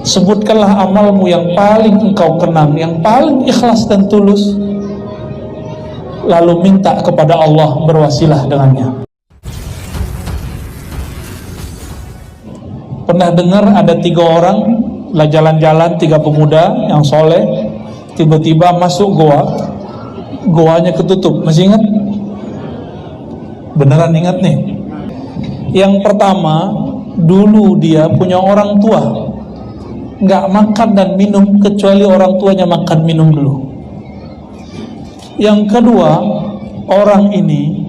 Sebutkanlah amalmu yang paling engkau kenang, yang paling ikhlas dan tulus, lalu minta kepada Allah berwasilah dengannya. Pernah dengar ada 3 orang lah jalan-jalan, 3 pemuda yang soleh, tiba-tiba masuk goa, goanya ketutup. Masih ingat? Beneran ingat nih? Yang pertama, dulu dia punya orang tua, nggak makan dan minum kecuali orang tuanya makan minum dulu. Yang kedua, orang ini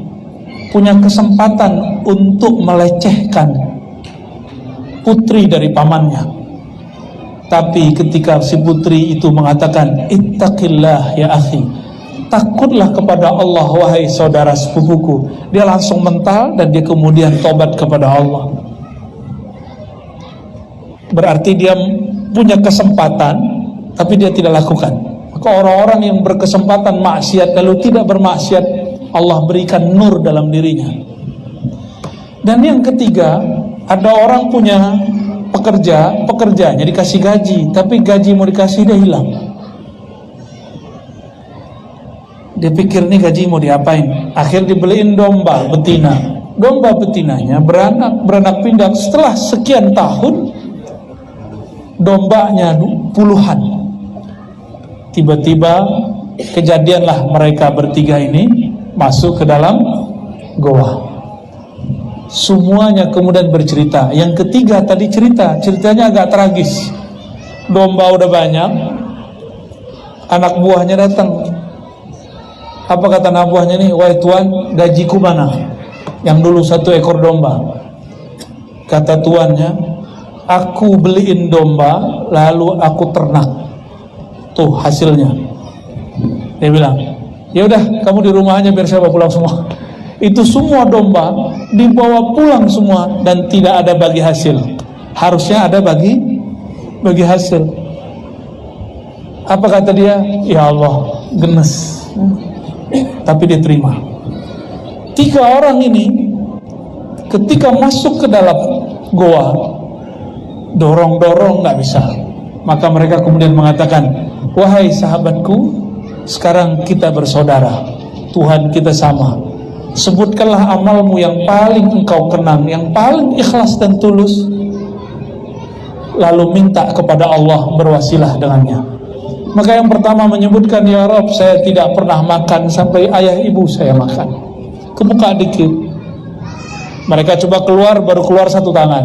punya kesempatan untuk melecehkan putri dari pamannya, tapi ketika si putri itu mengatakan ittaqillah ya akhi, takutlah kepada Allah wahai saudara sepupuku, dia langsung mental dan dia kemudian tobat kepada Allah. Berarti dia punya kesempatan tapi dia tidak lakukan. Maka orang-orang yang berkesempatan maksiat lalu tidak bermaksiat, Allah berikan nur dalam dirinya. Dan yang ketiga, ada orang punya pekerjanya dikasih gaji, tapi gaji mau dikasih dia hilang. Dia pikir nih gaji mau diapain, akhirnya dibeliin domba betina. Domba betinanya beranak pinak. Setelah sekian tahun, dombanya puluhan. Tiba-tiba kejadianlah mereka bertiga ini masuk ke dalam goa. Semuanya kemudian bercerita. Yang ketiga tadi ceritanya agak tragis. Domba udah banyak, anak buahnya datang. Apa kata anak buahnya nih? Wahai tuan, gajiku mana? Yang dulu 1 ekor domba. Kata tuannya, aku beliin domba lalu aku ternak. Tuh hasilnya. Dia bilang, ya udah kamu di rumah aja biar saya bawa pulang semua. Itu semua domba dibawa pulang semua dan tidak ada bagi hasil. Harusnya ada bagi hasil. Apa kata dia? Ya Allah, gemes. Tapi dia terima. 3 orang ini ketika masuk ke dalam goa, dorong-dorong nggak bisa. Maka mereka kemudian mengatakan, wahai sahabatku, sekarang kita bersaudara, Tuhan kita sama. Sebutkanlah amalmu yang paling engkau kenang, yang paling ikhlas dan tulus, lalu minta kepada Allah berwasilah dengannya. Maka yang pertama menyebutkan, ya Rabb, saya tidak pernah makan sampai ayah ibu saya makan. Kebuka dikit. Mereka coba keluar, baru keluar 1 tangan.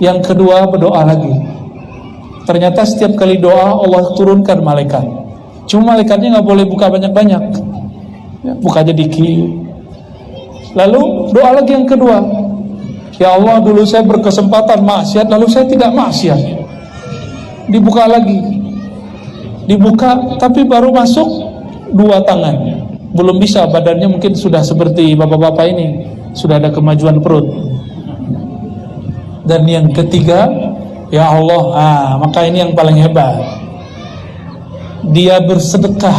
Yang kedua berdoa lagi. Ternyata setiap kali doa Allah turunkan malaikat. Cuma malaikatnya nggak boleh buka banyak-banyak, buka aja dikit. Lalu doa lagi yang kedua, ya Allah, dulu saya berkesempatan maksiat, lalu saya tidak maksiat. Dibuka lagi, dibuka, tapi baru masuk 2 tangan. Belum bisa, badannya mungkin sudah seperti bapak-bapak ini, sudah ada kemajuan perut. Dan yang ketiga, ya Allah, maka ini yang paling hebat. Dia bersedekah,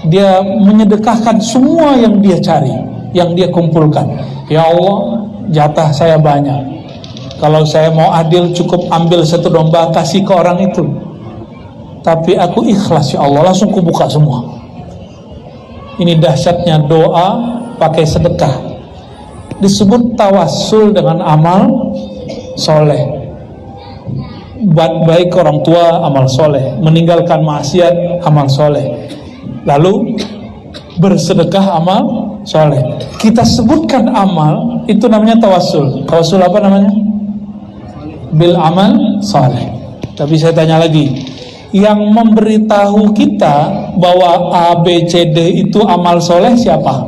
dia menyedekahkan semua yang dia cari, yang dia kumpulkan. Ya Allah, jatah saya banyak. Kalau saya mau adil, cukup ambil 1 domba kasih ke orang itu. Tapi aku ikhlas ya Allah, langsung kubuka semua. Ini dahsyatnya doa pakai sedekah. Disebut tawassul dengan amal soleh. Baik orang tua, amal soleh. Meninggalkan maksiat, amal soleh. Lalu bersedekah, amal soleh. Kita sebutkan amal, itu namanya tawassul. Tawassul apa namanya? Bil amal soleh. Tapi saya tanya lagi, yang memberitahu kita bahwa A, B, C, D itu amal soleh siapa?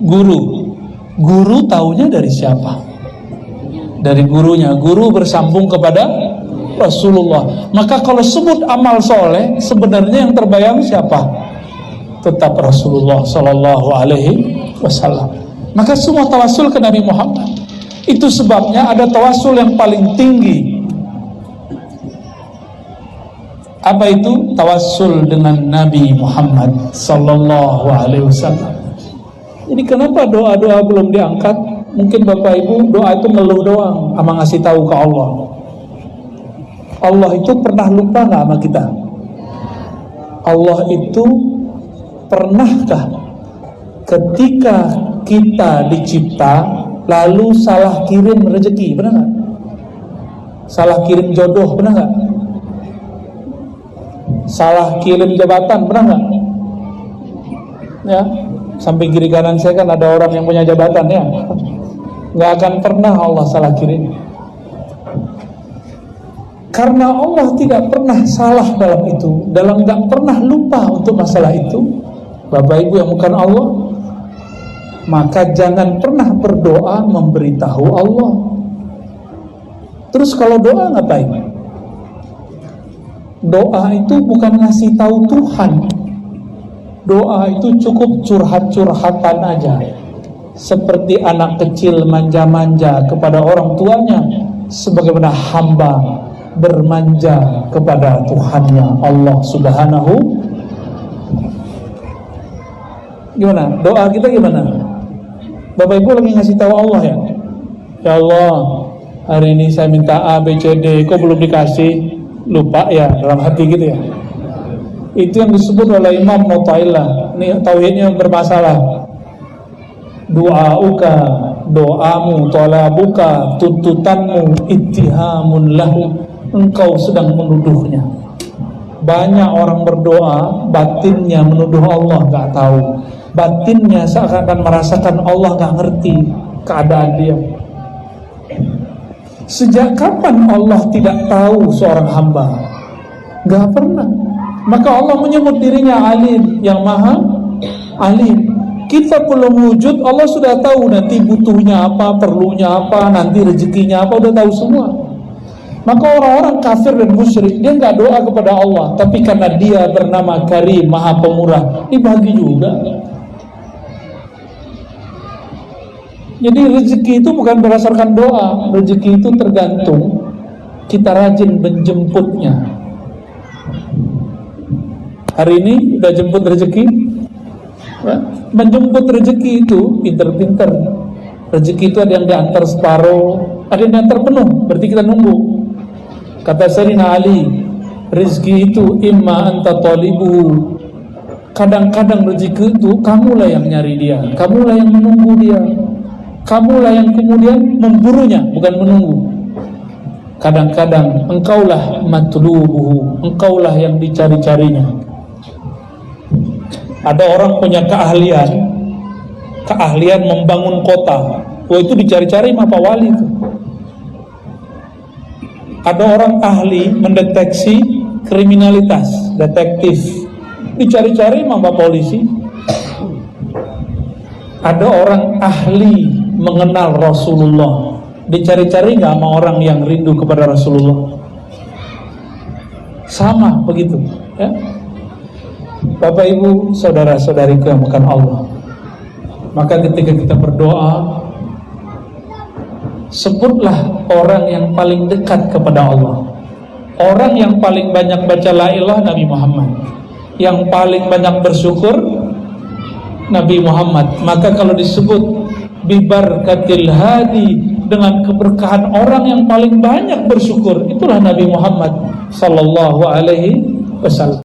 Guru. Guru taunya dari siapa? Dari gurunya. Guru bersambung kepada Rasulullah. Maka kalau sebut amal soleh, sebenarnya yang terbayang siapa? Tetap Rasulullah Sallallahu Alaihi Wasallam. Maka semua tawasul ke Nabi Muhammad. Itu sebabnya ada tawasul yang paling tinggi. Apa itu? Tawassul dengan Nabi Muhammad Sallallahu Alaihi Wasallam. Jadi kenapa doa-doa belum diangkat? Mungkin Bapak Ibu doa itu ngeluh doang, sama ngasih tahu ke Allah. Allah itu pernah lupa nggak sama kita? Allah itu pernahkah ketika kita dicipta lalu salah kirim rezeki, pernah nggak? Salah kirim jodoh, pernah nggak? Salah kirim jabatan, pernah nggak? Ya, samping kiri kanan saya kan ada orang yang punya jabatan ya. Nggak akan pernah Allah salah kirim. Karena Allah tidak pernah salah dalam itu, dalam nggak pernah lupa untuk masalah itu, Bapak Ibu yang bukan Allah, maka jangan pernah berdoa memberitahu Allah. Terus kalau doa ngapain? Doa itu bukan ngasih tahu Tuhan. Doa itu cukup curhat-curhatan aja. Seperti anak kecil manja-manja kepada orang tuanya, sebagaimana hamba bermanja kepada Tuhannya Allah Subhanahu. Gimana? Doa kita gimana? Bapak Ibu lagi ngasih tahu Allah ya? Ya Allah, hari ini saya minta A, B, C, D, kok belum dikasih? Lupa ya, dalam hati gitu ya. Itu yang disebut oleh Imam Mu'tazilah. Ini tauhidnya bermasalah. Du'auka, doamu, talabuka, tuntutanmu, ittihamun lahu, engkau sedang menuduhnya. Banyak orang berdoa, batinnya menuduh Allah, gak tahu. Batinnya seakan-akan merasakan Allah gak ngerti keadaan dia. Sejak kapan Allah tidak tahu seorang hamba? Gak pernah. Maka Allah menyebut dirinya alim, yang maha alim. Kita belum wujud, Allah sudah tahu nanti butuhnya apa, perlunya apa, nanti rezekinya apa, udah tahu semua. Maka orang-orang kafir dan musyrik, dia nggak doa kepada Allah, tapi karena dia bernama Karim, Maha Pemurah, dibagi juga. Jadi rezeki itu bukan berdasarkan doa, rezeki itu tergantung kita rajin menjemputnya. Hari ini udah jemput rezeki? Menjemput rezeki itu pinter-pinter. Rezeki itu ada yang diantar separuh, ada yang diantar penuh, berarti kita nunggu. Kata Sayyidina Ali, rezeki itu imma anta talibu. Kadang-kadang rezeki itu kamulah yang nyari dia, kamulah yang menunggu dia, kamulah yang kemudian memburunya, bukan menunggu. Kadang-kadang engkaulah matlubuhu, engkaulah yang dicari-carinya. Ada orang punya keahlian membangun kota. Itu dicari-cari sama Pak Wali itu. Ada orang ahli mendeteksi kriminalitas, detektif, dicari-cari sama Pak Polisi. Ada orang ahli mengenal Rasulullah, dicari-cari nggak sama orang yang rindu kepada Rasulullah. Sama begitu ya. Bapak Ibu, saudara-saudariku yang bukan Allah, maka ketika kita berdoa, sebutlah orang yang paling dekat kepada Allah. Orang yang paling banyak baca la ilaha Nabi Muhammad, yang paling banyak bersyukur Nabi Muhammad. Maka kalau disebut bibarkatil hadi, dengan keberkahan orang yang paling banyak bersyukur, itulah Nabi Muhammad sallallahu alaihi wasallam.